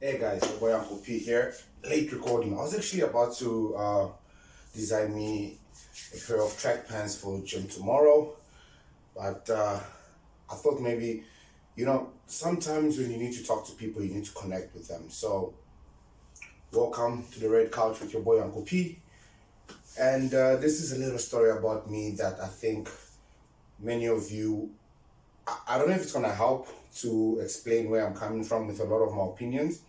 Hey guys, your boy Uncle P here. Late recording. I was actually about to design me a pair of track pants for gym tomorrow, but I thought maybe, sometimes when you need to talk to people, you need to connect with them. So, welcome to the Red Couch with your boy Uncle P. And this is a little story about me that I think many of you, I don't know if it's going to help to explain where I'm coming from with a lot of my opinions.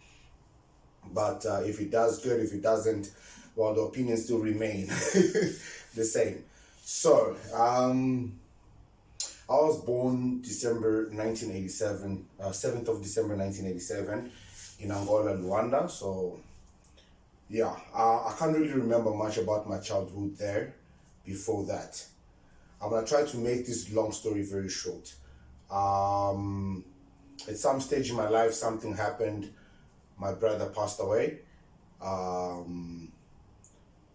But if it does, good. If it doesn't, well, the opinions still remain the same. So, I was born December 1987, 7th of December 1987 in Angola, Luanda. So, yeah, I can't really remember much about my childhood there before that. I'm going to try to make this long story very short. At some stage in my life, something happened. My brother passed away, and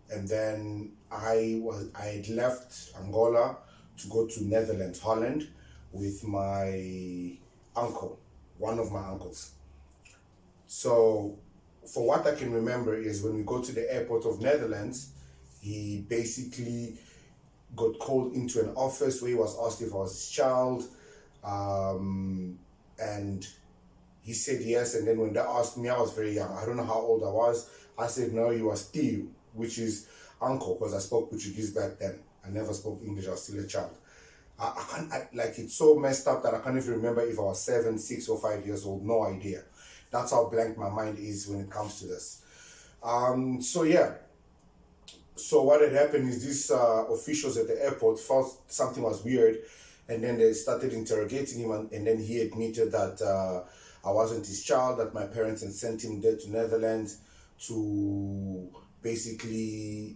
then I had left Angola to go to Netherlands, Holland, with my uncle, one of my uncles. So, for what I can remember is when we go to the airport of Netherlands, he basically got called into an office where he was asked if I was his child, and he said yes, and then when they asked me, I was very young. I don't know how old I was. I said no, you was Tio, which is uncle, because I spoke Portuguese back then. I never spoke English. I was still a child. Like, it's so messed up that I can't even remember if I was 7, 6, or 5 years old. No idea. That's how blank my mind is when it comes to this. So yeah. So what had happened is these officials at the airport felt something was weird, and then they started interrogating him, and then he admitted that I wasn't his child, that my parents had sent him there to Netherlands to basically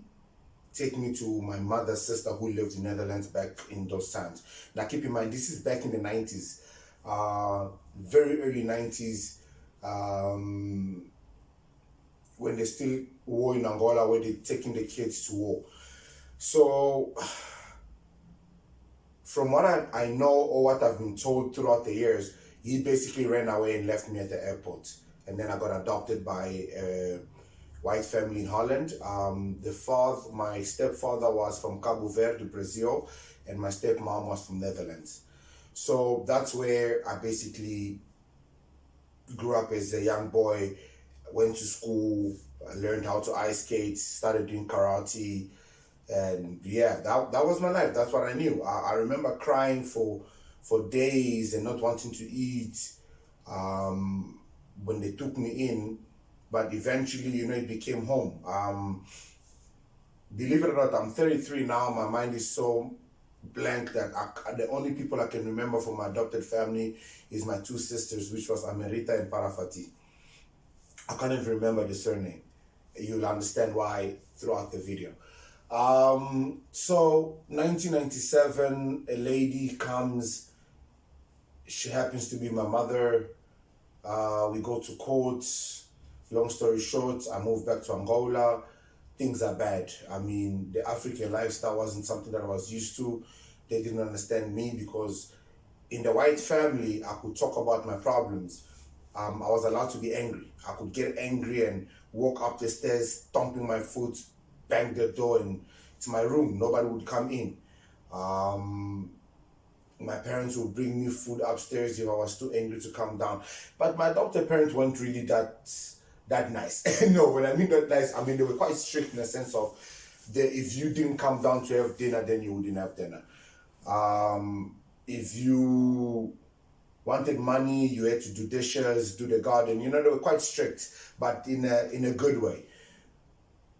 take me to my mother's sister who lived in Netherlands back in those times. Now keep in mind, this is back in the 90s, very early 90s, when they still war in Angola, where they're taking the kids to war. So, from what I know or what I've been told throughout the years, he basically ran away and left me at the airport. And then I got adopted by a white family in Holland. My stepfather was from Cabo Verde, Brazil, and my stepmom was from Netherlands. So that's where I basically grew up as a young boy, went to school, learned how to ice skate, started doing karate, and yeah, that was my life. That's what I knew. I remember crying for days and not wanting to eat when they took me in, but eventually, it became home. Believe it or not, I'm 33 now. My mind is so blank that the only people I can remember from my adopted family is my two sisters, which was Amerita and Parafati. I can't even remember the surname. You'll understand why throughout the video. So 1997, a lady comes. She happens to be my mother. We go to court. Long story short, I moved back to Angola. Things are bad. I mean, the African lifestyle wasn't something that I was used to. They didn't understand me because in the white family, I could talk about my problems. I was allowed to be angry. I could get angry and walk up the stairs, stomping my foot, bang the door, and it's my room. Nobody would come in. My parents would bring me food upstairs if I was too angry to come down. But my adopted parents weren't really that nice. No, when I mean that nice, I mean they were quite strict in the sense of if you didn't come down to have dinner, then you wouldn't have dinner. If you wanted money, you had to do dishes, do the garden. They were quite strict, but in a good way.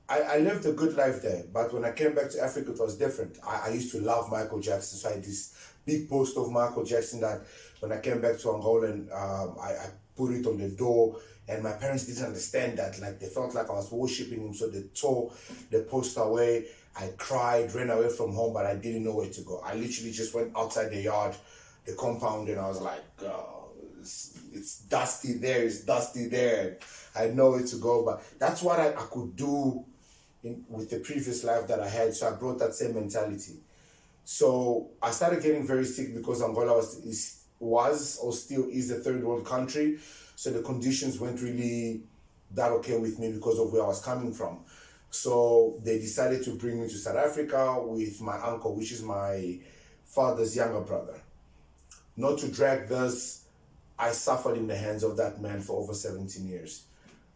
I lived a good life there, but when I came back to Africa, it was different. I used to love Michael Jackson, so I had this big poster of Michael Jackson that when I came back to Angola, and I put it on the door, and my parents didn't understand that. Like, they felt like I was worshipping him, so they tore the poster away. I cried, ran away from home, but I didn't know where to go. I literally just went outside the yard, the compound, and I was like, oh, it's dusty there, it's dusty there. I had nowhere to go, but that's what I could do with the previous life that I had, so I brought that same mentality. So I started getting very sick because Angola is was or still is a third world country. So the conditions weren't really that okay with me because of where I was coming from. So they decided to bring me to South Africa with my uncle, which is my father's younger brother. Not to drag this, I suffered in the hands of that man for over 17 years.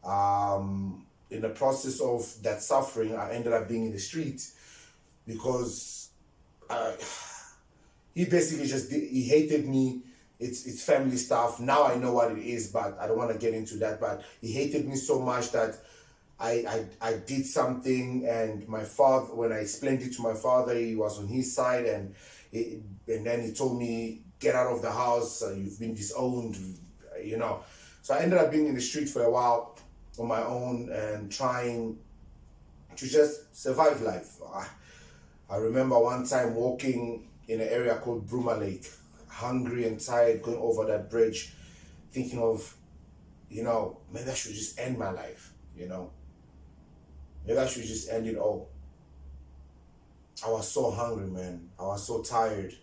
In the process of that suffering, I ended up being in the street because he basically he hated me. It's family stuff. Now I know what it is, but I don't want to get into that. But he hated me so much that I did something, and my father, when I explained it to my father, he was on his side, and then he told me, get out of the house, you've been disowned, you know. So I ended up being in the street for a while on my own and trying to just survive life. I remember one time walking in an area called Bruma Lake, hungry and tired, going over that bridge, thinking of, maybe I should just end my life, Maybe I should just end it all. I was so hungry, man. I was so tired.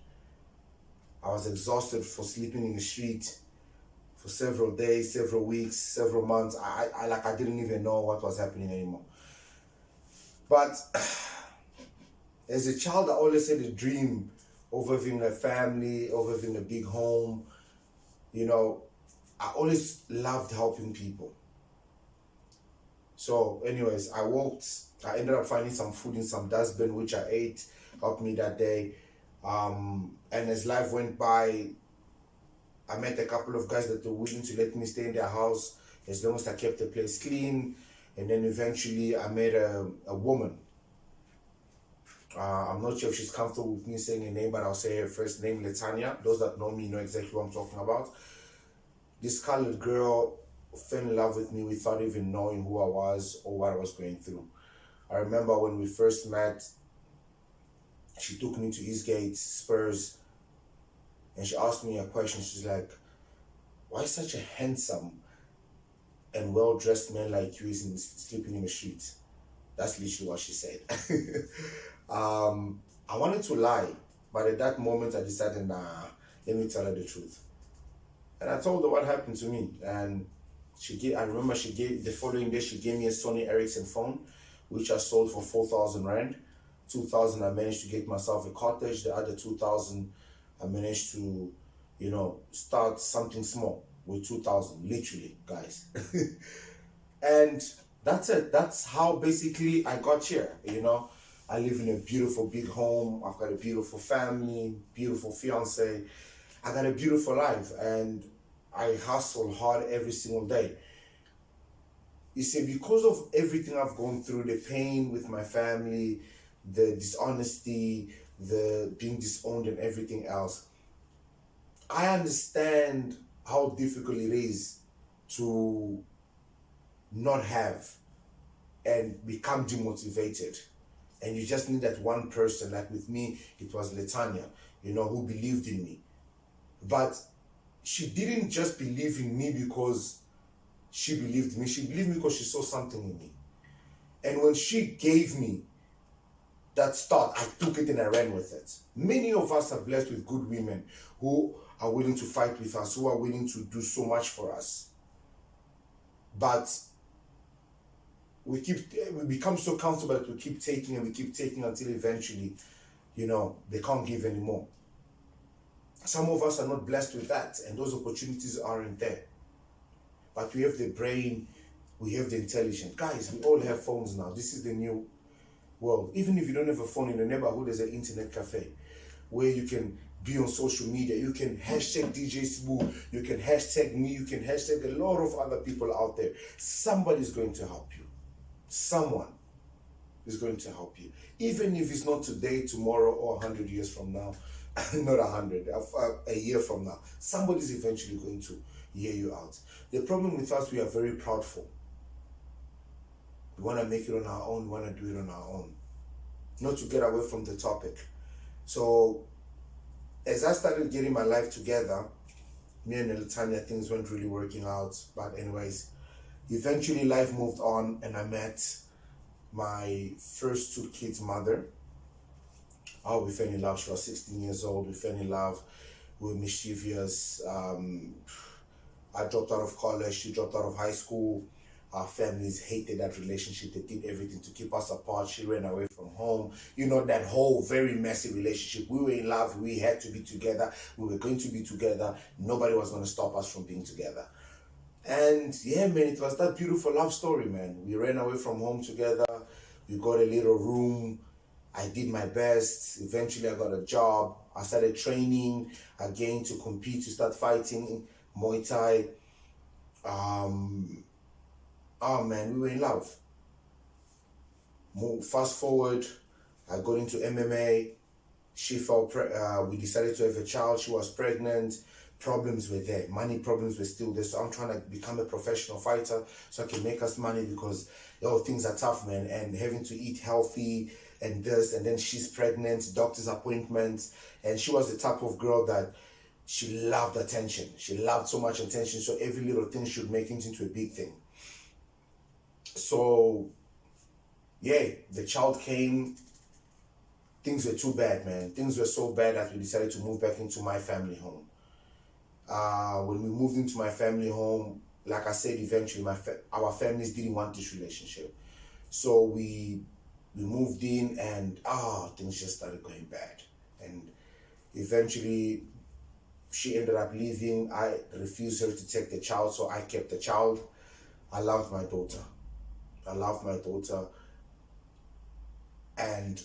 I was exhausted for sleeping in the street for several days, several weeks, several months. I didn't even know what was happening anymore. But as a child, I always had a dream of having a family, of having a big home. I always loved helping people. So anyways, I ended up finding some food in some dustbin, which I ate, helped me that day. And as life went by, I met a couple of guys that were willing to let me stay in their house as long as I kept the place clean. And then eventually I met a woman. I'm not sure if she's comfortable with me saying her name, but I'll say her first name, Letania. Those that know me know exactly what I'm talking about. This colored girl fell in love with me without even knowing who I was or what I was going through. I remember when we first met, she took me to Eastgate, Spurs, and she asked me a question. She's like, why such a handsome and well-dressed man like you is sleeping in the streets? That's literally what she said. I wanted to lie, but at that moment I decided, nah, let me tell her the truth. And I told her what happened to me. And I remember the following day, she gave me a Sony Ericsson phone, which I sold for 4,000 Rand. 2,000 I managed to get myself a cottage. The other 2,000 I managed to, start something small with 2,000, literally, guys. And that's it. That's how basically I got here, I live in a beautiful big home. I've got a beautiful family, beautiful fiance. I got a beautiful life, and I hustle hard every single day. You see, because of everything I've gone through, the pain with my family, the dishonesty, the being disowned and everything else, I understand how difficult it is to not have and become demotivated. And you just need that one person, like with me, it was Letania, who believed in me. But she didn't just believe in me because she believed in me. She believed me because she saw something in me. And when she gave me that start, I took it and I ran with it. Many of us are blessed with good women who are willing to fight with us, who are willing to do so much for us. But we become so comfortable that we keep taking until eventually, they can't give anymore. Some of us are not blessed with that, and those opportunities aren't there. But we have the brain, we have the intelligence. Guys, we all have phones now. This is the new world. Even if you don't have a phone in the neighborhood, there's an internet cafe where you can be on social media. You can hashtag DJ Sbu, you can hashtag me, you can hashtag a lot of other people out there. Somebody's going to help you. Someone is going to help you. Even if it's not today, tomorrow, or 100 years from now, not 100, a year from now, somebody's eventually going to hear you out. The problem with us, we are very proudful. We want to make it on our own, we want to do it on our own. Not to get away from the topic. So, as I started getting my life together, me and Letania, things weren't really working out. But anyways, eventually life moved on, and I met my first two kids' mother. We fell in love. She was 16 years old. We fell in love. We were mischievous. I dropped out of college. She dropped out of high school. Our families hated that relationship. They did everything to keep us apart. She ran away from home. You know, that whole very messy relationship. We were in love. We had to be together. We were going to be together. Nobody was going to stop us from being together. And yeah, man, it was that beautiful love story, man. We ran away from home together. We got a little room. I did my best. Eventually, I got a job. I started training again to compete, to start fighting Muay Thai. Oh man, we were in love. Fast forward, I got into MMA. She we decided to have a child. She was pregnant. Problems were there. Money problems were still there. So I'm trying to become a professional fighter so I can make us money because things are tough, man. And having to eat healthy and this, and then she's pregnant, doctor's appointments. And she was the type of girl that she loved attention. She loved so much attention. So every little thing should make things into a big thing. So, yeah, the child came. Things were too bad, man. Things were so bad that we decided to move back into my family home. When we moved into my family home, like I said, eventually our families didn't want this relationship. So we moved in and things just started going bad. And eventually she ended up leaving. I refused her to take the child, so I kept the child. I loved my daughter. And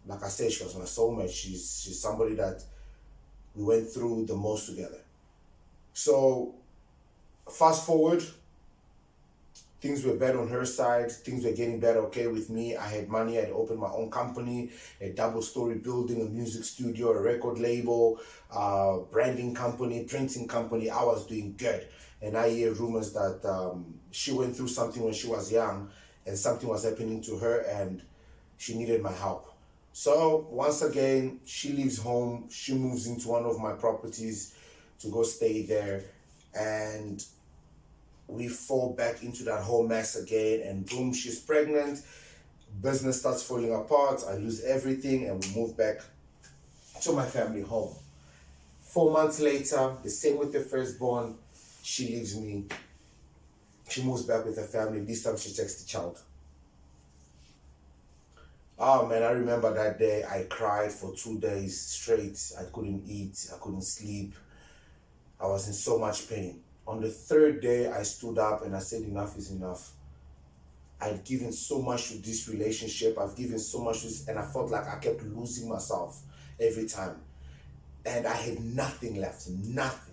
like I said, she was my soulmate. She's somebody that we went through the most together. So fast forward, things were better on her side. Things were getting better, okay, with me. I had money. I had opened my own company, a double-story building, a music studio, a record label, branding company, printing company. I was doing good. And I hear rumors that she went through something when she was young and something was happening to her and she needed my help. So once again, she leaves home. She moves into one of my properties to go stay there. And we fall back into that whole mess again. And boom, she's pregnant. Business starts falling apart. I lose everything and we move back to my family home. 4 months later, the same with the firstborn. She leaves me. She moves back with her family. This time she takes the child. Oh man, I remember that day. I cried for 2 days straight. I couldn't eat. I couldn't sleep. I was in so much pain. On the third day, I stood up and I said, enough is enough. I'd given so much to this relationship. I've given so much to this, and I felt like I kept losing myself every time. And I had nothing left, nothing.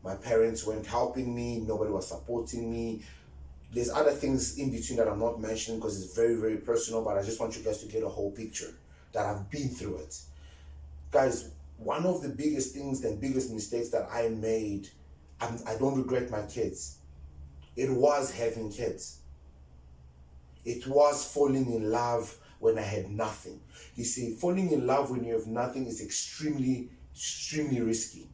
My parents weren't helping me. Nobody was supporting me. There's other things in between that I'm not mentioning because it's very, very personal, but I just want you guys to get a whole picture that I've been through it. Guys, one of the biggest things and biggest mistakes that I made, I don't regret my kids. It was having kids. It was falling in love when I had nothing. You see, falling in love when you have nothing is extremely, extremely risky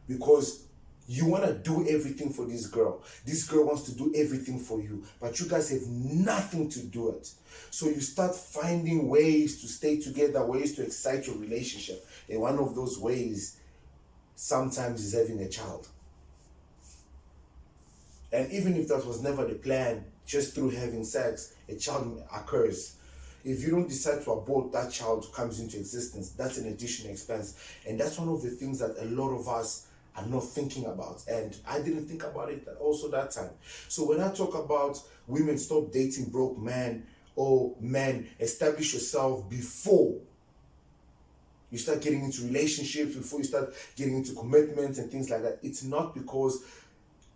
because you want to do everything for this girl. This girl wants to do everything for you, but you guys have nothing to do it. So you start finding ways to stay together, ways to excite your relationship. And one of those ways sometimes is having a child. And even if that was never the plan, just through having sex, a child occurs. If you don't decide to abort, that child comes into existence. That's an additional expense. And that's one of the things that a lot of us are not thinking about. And I didn't think about it also that time. So when I talk about women stop dating broke men, or men, establish yourself before you start getting into relationships, before you start getting into commitments and things like that. It's not because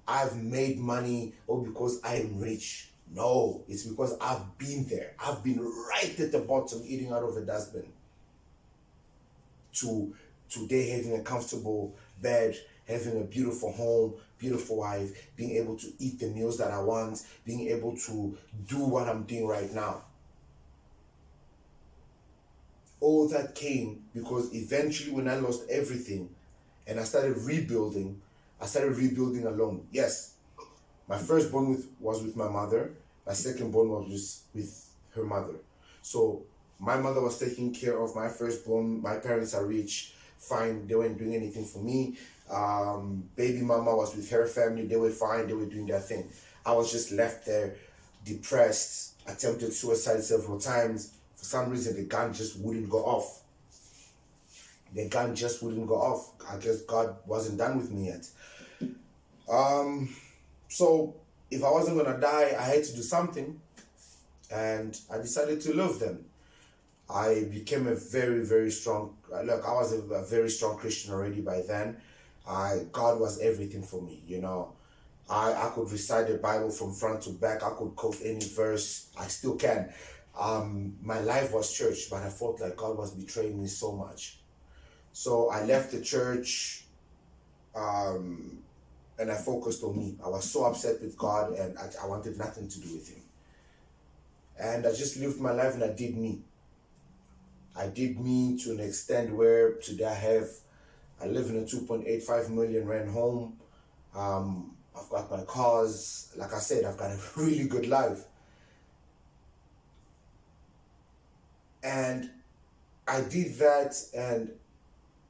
I've made money or because I'm rich. No, it's because I've been there. I've been right at the bottom, eating out of a dustbin, to today having a comfortable bed, having a beautiful home, beautiful wife, being able to eat the meals that I want, being able to do what I'm doing right now. All that came because eventually when I lost everything and I started rebuilding alone. Yes, my firstborn was with my mother. My secondborn was with her mother. So my mother was taking care of my firstborn. My parents are rich. fine. They weren't doing anything for me. Baby mama was with her family. They were fine. They were doing their thing. I was just left there, depressed, attempted suicide several times. For some reason, the gun just wouldn't go off. The gun just wouldn't go off. I guess God wasn't done with me yet. So if I wasn't gonna die, I had to do something, and I decided to live then. I became a very, very strong, look, I was a very strong Christian already by then. God was everything for me, you know. I could recite the Bible from front to back. I could quote any verse. I still can. My life was church, but I felt like God was betraying me so much. So I left the church, and I focused on me. I was so upset with God, and I wanted nothing to do with him. And I just lived my life, and I did me. I did me to an extent where today I live in a 2.85 million rent home. I've got my cars. Like I said, I've got a really good life. And I did that, and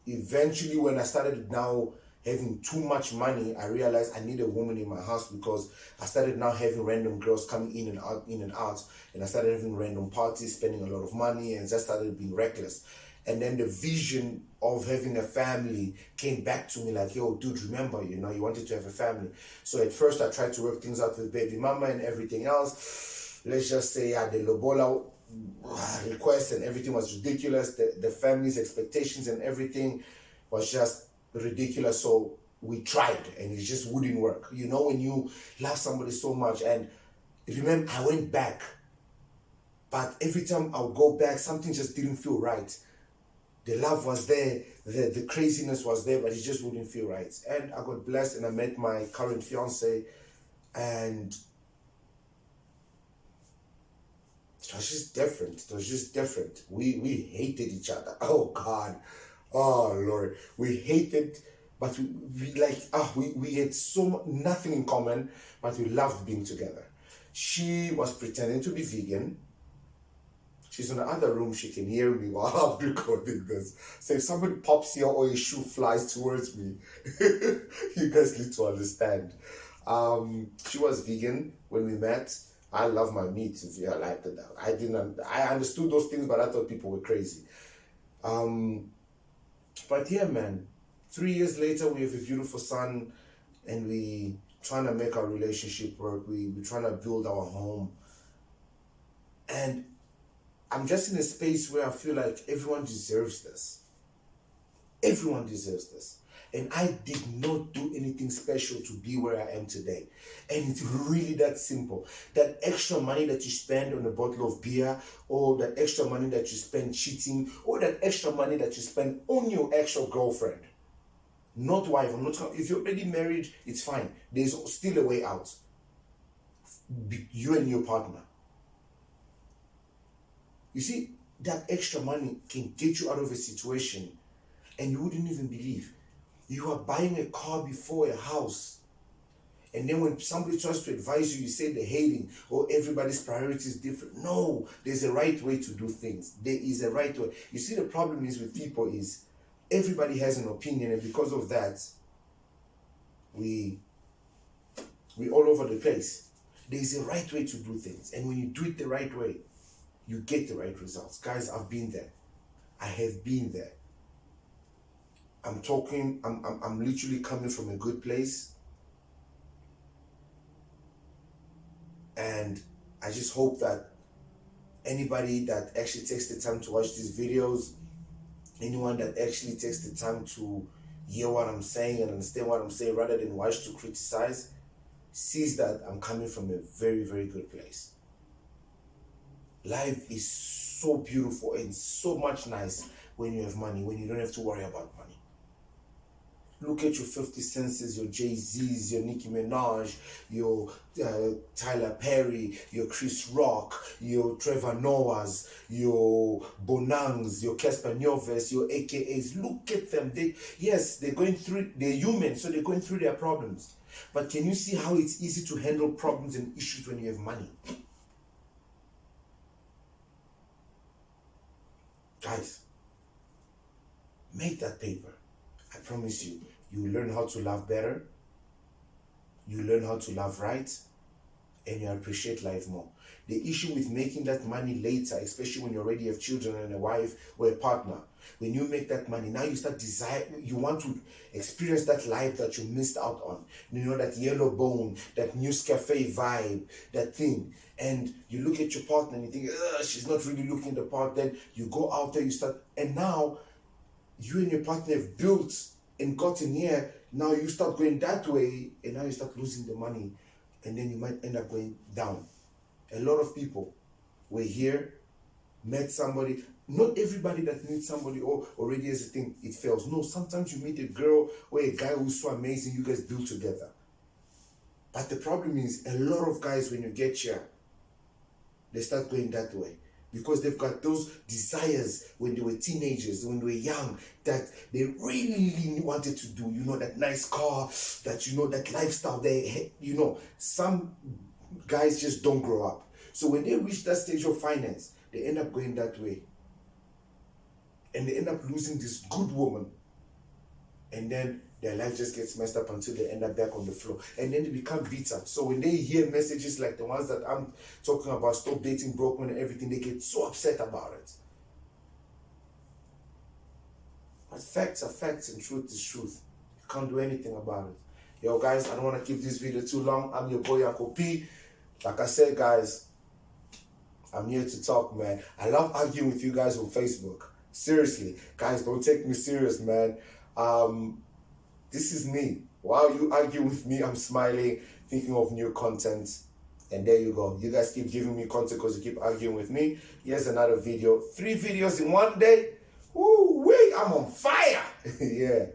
eventually when I started now having too much money, I realized I need a woman in my house, because I started now having random girls coming in and out, and I started having random parties, spending a lot of money, and just started being reckless. And then the vision of having a family came back to me like, yo, dude, remember, you know, you wanted to have a family. So at first I tried to work things out with baby mama and everything else. Let's just say the lobola request and everything was ridiculous. The family's expectations and everything was just ridiculous. So we tried, and it just wouldn't work. You know, when you love somebody so much, and remember, I went back, but every time I would go back, something just didn't feel right. The love was there, the craziness was there, but it just wouldn't feel right. And I got blessed, and I met my current fiance, and it was just different. It was just different. We hated each other. Oh God. Oh Lord. We hated, but we had nothing in common, but we loved being together. She was pretending to be vegan. She's in the other room. She can hear me while I'm recording this. So if somebody pops here or a shoe flies towards me, you guys need to understand. She was vegan when we met. I love my meat. If you like that, I understood those things, but I thought people were crazy. But yeah, man. 3 years later, we have a beautiful son, and we trying to make our relationship work. We trying to build our home, and I'm just in a space where I feel like everyone deserves this. Everyone deserves this. And I did not do anything special to be where I am today. And it's really that simple. That extra money that you spend on a bottle of beer, or that extra money that you spend cheating, or that extra money that you spend on your actual girlfriend. Not wife. If you're already married, it's fine. There's still a way out. You and your partner. You see, that extra money can get you out of a situation, and you wouldn't even believe. You are buying a car before a house. And then when somebody tries to advise you, you say they're hating, or everybody's priority is different. No, there's a right way to do things. There is a right way. You see, the problem is with people is everybody has an opinion, and because of that, we all over the place. There's a right way to do things. And when you do it the right way, you get the right results. Guys, I've been there. I have been there. I'm literally coming from a good place. And I just hope that anybody that actually takes the time to watch these videos, anyone that actually takes the time to hear what I'm saying and understand what I'm saying rather than watch to criticize, sees that I'm coming from a very, very good place. Life is so beautiful and so much nice when you have money, when you don't have to worry about money. Look at your 50 Cents, your Jay-Z's, your Nicki Minaj, your Tyler Perry, your Chris Rock, your Trevor Noahs, your Bonangs, your Casper Nyoves, your AKAs. Look at them. They're going through, they're human, so they're going through their problems. But can you see how it's easy to handle problems and issues when you have money? Guys, Make that paper. I promise you, you learn how to love better, you learn how to love right, and you appreciate life more. The issue with making that money later, especially when you already have children and a wife or a partner, when you make that money, now you start you want to experience that life that you missed out on. You know, that yellow bone, that Nescafe vibe, that thing. And you look at your partner and you think, she's not really looking the part. Then you go out there, you start, and now you and your partner have built and gotten here. Now you start going that way, and now you start losing the money, and then you might end up going down. A lot of people were here, met somebody. Not everybody that meets somebody or already has a thing, it fails. No, sometimes you meet a girl or a guy who's so amazing, you guys build together. But the problem is, a lot of guys, when you get here, they start going that way. Because they've got those desires when they were teenagers, when they were young, that they really wanted to do. You know, that nice car, that, you know, that lifestyle. Some guys just don't grow up. So when they reach that stage of finance, they end up going that way. And they end up losing this good woman. And then their life just gets messed up until they end up back on the floor. And then they become bitter. So when they hear messages like the ones that I'm talking about, stop dating broke men and everything, they get so upset about it. But facts are facts and truth is truth. You can't do anything about it. Yo, guys, I don't want to keep this video too long. I'm your boy, Uncle P. Like I said, guys, I'm here to talk, man. I love arguing with you guys on Facebook. Seriously, guys, don't take me serious, man. This is me. While you argue with me, I'm smiling, thinking of new content. And there you go. You guys keep giving me content because you keep arguing with me. Here's another video. 3 videos in one day. Woo, wait, I'm on fire. Yeah.